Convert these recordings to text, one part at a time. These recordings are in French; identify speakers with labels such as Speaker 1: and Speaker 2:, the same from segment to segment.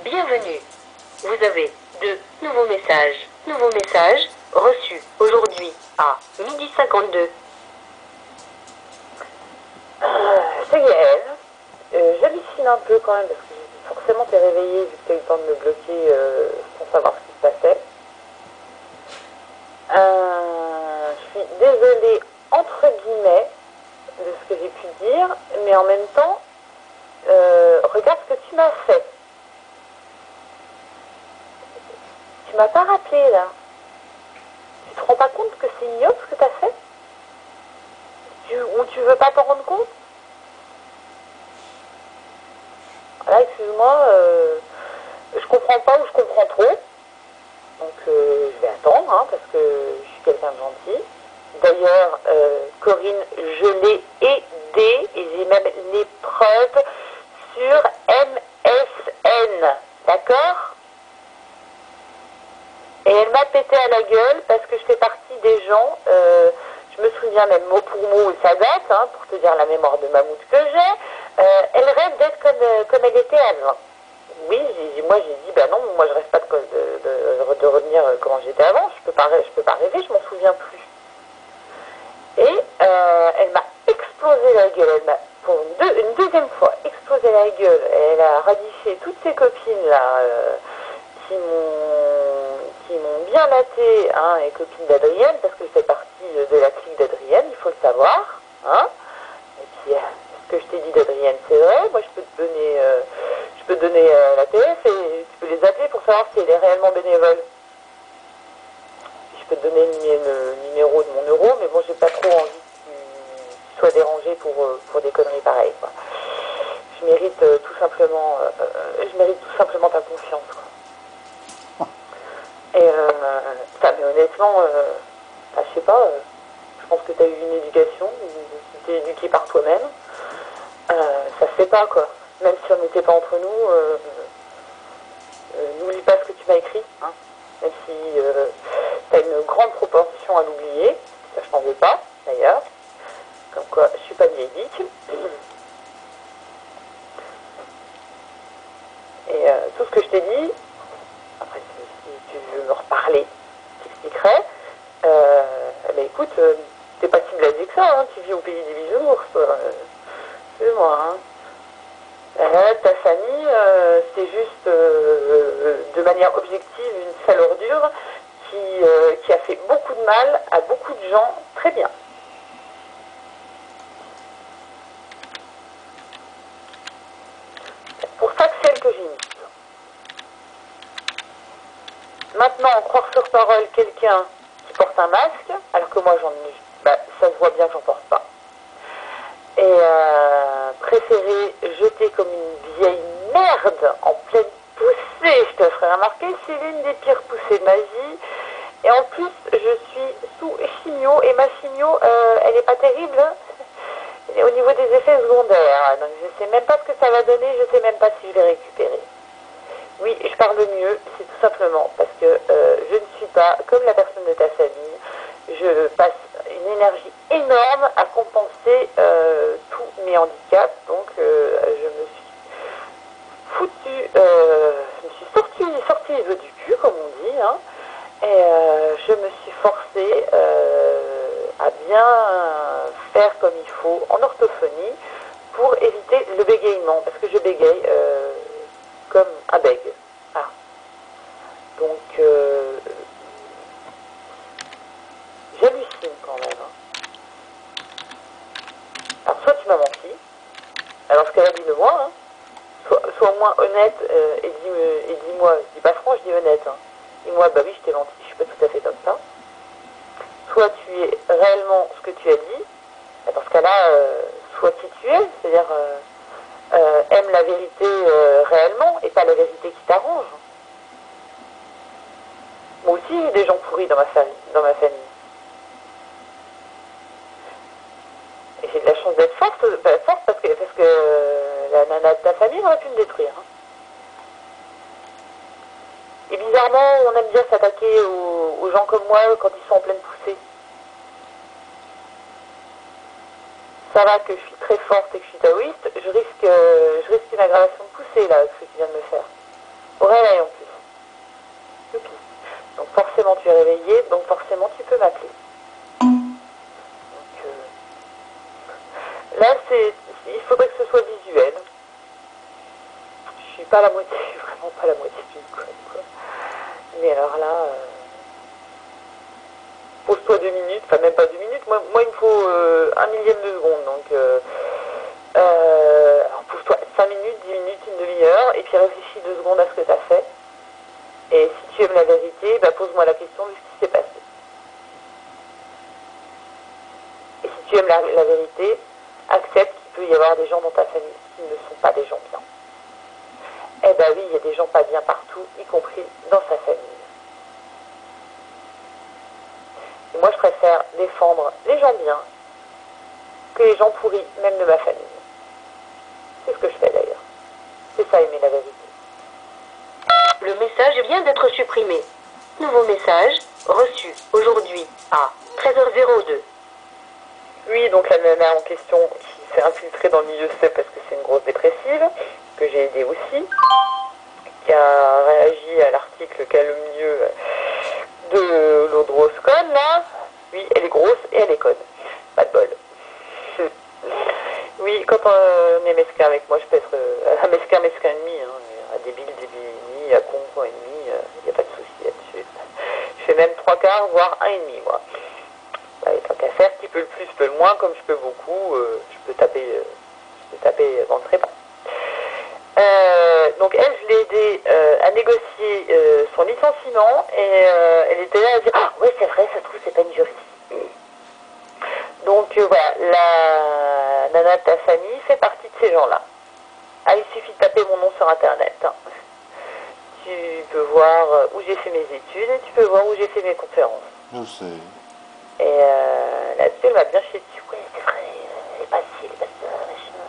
Speaker 1: Bienvenue. Vous avez deux nouveaux messages. Nouveau message reçu aujourd'hui à 12h52.
Speaker 2: C'est Gaëlle. J'hallucine un peu quand même parce que forcément t'es réveillée vu que t'as eu le temps de me bloquer sans savoir ce qui se passait. Je suis désolée entre guillemets de ce que j'ai pu dire, mais en même temps, regarde ce que tu m'as fait. Tu m'as pas rappelé là. Tu te rends pas compte que c'est ignoble ce que t'as fait? Ou tu veux pas t'en rendre compte? Là, excuse-moi, je comprends pas ou je comprends trop. Donc je vais attendre, hein, parce que je suis quelqu'un de gentil. D'ailleurs, Corinne, je l'ai aidée et j'ai même les preuves sur MSN. D'accord? Et elle m'a pété à la gueule parce que je fais partie des gens, je me souviens même mot pour mot, ça date, hein, pour te dire la mémoire de mammouth que j'ai, elle rêve d'être comme elle était avant. Oui, moi j'ai dit, bah non, moi je rêve pas de revenir comment j'étais avant, je peux pas rêver, je m'en souviens plus. Et elle m'a explosé la gueule, elle m'a pour une deuxième fois explosé la gueule, elle a radifié toutes ses copines là, qui m'ont bien maté, hein, et copines d'Adrienne, parce que je fais partie de la clique d'Adrienne, il faut le savoir, hein. Et puis, ce que je t'ai dit d'Adrienne, c'est vrai, moi je peux te donner la TF et tu peux les appeler pour savoir si elle est réellement bénévole. Je peux te donner le numéro de mon euro, mais bon, j'ai pas trop envie qu'il soit dérangé pour des conneries pareilles, quoi. Je mérite tout simplement ta confiance, quoi. Et mais honnêtement, je sais pas, je pense que tu as eu une éducation, tu es éduqué par toi-même, ça se fait pas, quoi. Même si on n'était pas entre nous, n'oublie pas ce que tu m'as écrit, hein. Même si tu as une grande proportion à l'oublier, ça je t'en veux pas, d'ailleurs, comme quoi je suis pas une vieille dick. Et tout ce que je t'ai dit, après si tu veux me reparler, j'expliquerai. Ben écoute, t'es pas si blasé que ça, hein, tu vis au pays des bisounours, excuse-moi, hein. Ta famille, c'est juste de manière objective une sale ordure qui a fait beaucoup de mal à beaucoup de gens très bien. C'est pour ça que c'est elle que j'ai mis. Maintenant, croire sur parole quelqu'un qui porte un masque, alors que moi ça se voit bien que j'en porte pas. Et préférer jeter comme une vieille merde en pleine poussée, je te ferai remarquer, c'est l'une des pires poussées de ma vie. Et en plus, je suis sous chimio, et ma chimio, elle n'est pas terrible, hein, au niveau des effets secondaires. Donc je sais même pas ce que ça va donner, je sais même pas si je vais récupérer. Oui, je parle mieux, c'est tout simplement parce que je ne suis pas comme la personne de ta famille. Je passe une énergie énorme à compenser tous mes handicaps. Donc je me suis foutue, je me suis sortie les os du cul, comme on dit, hein, et je me suis forcée à bien faire comme il faut en orthophonie pour éviter le bégaiement, parce que je bégaye comme un bègue. Ah. Donc, j'hallucine quand même, hein. Alors, soit tu m'as menti, alors ce qu'elle a dit de moi, hein, sois au moins honnête et dis-moi, je dis pas franc, je dis honnête, hein. Dis-moi, bah oui, je t'ai menti, je suis pas tout à fait comme ça. Soit tu es réellement ce que tu as dit, et dans ce cas-là, sois qui tu es, c'est-à-dire aime la vérité réellement et pas la vérité qui t'arrange. Moi aussi, j'ai des gens pourris dans ma famille. Et j'ai de la chance d'être forte parce que la nana de ta famille aurait pu me détruire, hein. Et bizarrement, on aime bien s'attaquer aux gens comme moi quand ils sont en pleine poussée. Ça va que je suis très forte et que je suis taoïste, je risque une aggravation de poussée là, ce que tu viens de me faire. pas la moitié, vraiment pas la moitié d'une code, quoi. Mais alors là, pose-toi 2 minutes, enfin même pas 2 minutes, moi il me faut 1 millième de seconde, donc alors pose-toi 5 minutes, 10 minutes, une demi-heure, et puis réfléchis 2 secondes à ce que tu as fait. Et si tu aimes la vérité, bah, pose-moi la question de ce qui s'est passé. Et si tu aimes la vérité, accepte qu'il peut y avoir des gens dans ta famille qui ne sont pas des gens bien. Eh ben oui, il y a des gens pas bien partout, y compris dans sa famille. Et moi, je préfère défendre les gens bien que les gens pourris, même de ma famille. C'est ce que je fais d'ailleurs. C'est ça, aimer la vérité.
Speaker 1: Le message vient d'être supprimé. Nouveau message reçu aujourd'hui à 13h02.
Speaker 2: Oui, donc la nana en question qui s'est infiltrée dans le milieu C parce que c'est une grosse dépressive, que j'ai aidée aussi, qui a réagi à l'article calomnieux de l'autre grosse conne, là. Oui, elle est grosse et elle est conne. Pas de bol. Oui, quand on est mesquin avec moi, je peux être un mesquin ennemi, hein, un débile ennemi, un con ennemi, il n'y a pas de souci là-dessus. Je fais même 3/4, voire 1,5, moi. Bah, tant qu'à faire, qui peut le plus, peut le moins, comme je peux beaucoup, je peux taper dans le trépas. Donc elle, je l'ai aidée à négocier son licenciement et elle était là à dire ah ouais c'est vrai, ça se trouve c'est pas une juriste. Donc voilà, la nana de ta famille fait partie de ces gens-là. Ah, il suffit de taper mon nom sur internet. Hein. Tu peux voir où j'ai fait mes études et tu peux voir où j'ai fait mes conférences.
Speaker 3: Je sais.
Speaker 2: Et là-dessus, elle m'a bien chié dessus. Ouais, c'est vrai, elle est pas ci, elle est pas ça, machin.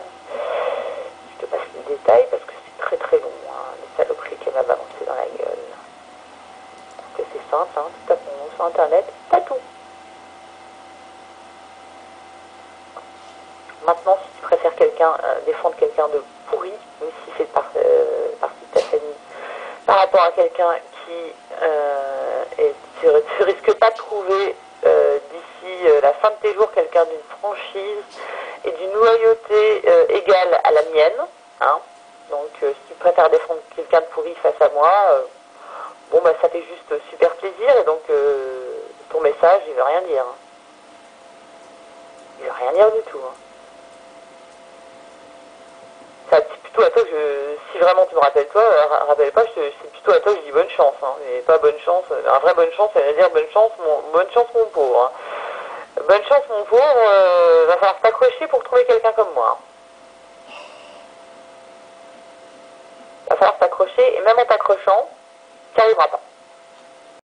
Speaker 2: Je te passe les détails parce que c'est très très long, hein, les saloperies qu'elle m'a balancées dans la gueule. Parce que c'est simple, hein, tu tapes mon nom sur internet, t'as tout. Maintenant, si tu préfères défendre quelqu'un de pourri, même si c'est partie de ta famille, par rapport à quelqu'un qui tu risques pas de trouver d'ici la fin de tes jours quelqu'un d'une franchise et d'une loyauté égale à la mienne. Hein. Donc, si tu préfères défendre quelqu'un de pourri face à moi, bon, bah, ça fait juste super plaisir et donc ton message, il veut rien dire. Hein. Il veut rien dire du tout. Hein. C'est plutôt à toi que si vraiment tu me rappelles toi, rappelle pas, c'est plutôt à toi que je dis bonne chance, hein, et pas bonne chance, un vrai bonne chance, ça veut dire bonne chance mon pauvre. Hein. Bonne chance mon pauvre, va falloir t'accrocher pour trouver quelqu'un comme moi. Hein. Va falloir t'accrocher, et même en t'accrochant, tu n'y arriveras pas.